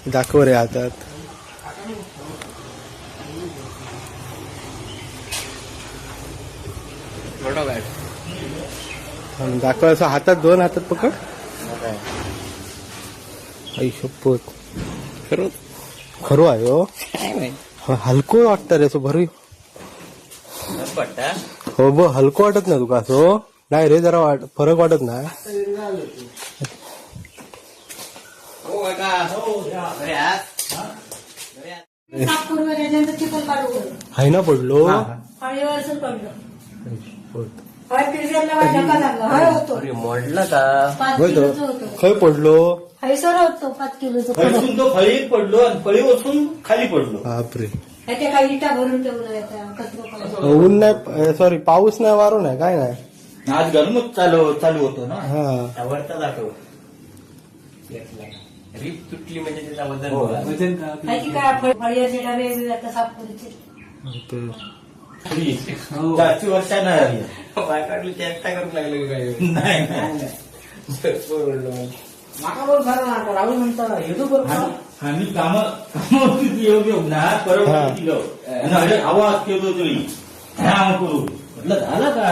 दाखव रे हातात. दाखव असं हातात, दोन हातात पकड. आई शपथ, खरंच खरो आहे हो. हलको वाटतं रे असं भरी. हो ब हलको वाटत नाही तुका असं. नाही रे, जरा फरक वाटत नाही. आहे ना पडलो. मोडला का खय पडलो. हैसर होतो 5 किलोचं फळीतून तो फळीत पडलो आणि फळी वसून खाली पडलो. बापरे. त्याच्या काही इटा भरून ठेवलं कचरा. ऊन नाही, सॉरी पाऊस नाही, वारो नाही, काय नाही. आज घालूनच चालू होतो ना. हा वरचा दाखव. रीप तुटली म्हणजे त्याचा वजन हो. बघा. माहिती काय फळीचे डबे आता साफ करायचे. जास्ती वर्षा नाही आली. वाटाडली चेष्टा करून लागले काय. नाही माका बोल खरं ना राहुल म्हणतो हेतू बरोबर. आम्ही काम योग्य होणार बरोबर केलं. आवाज केलो तुम्ही करू म्हटलं झालं का.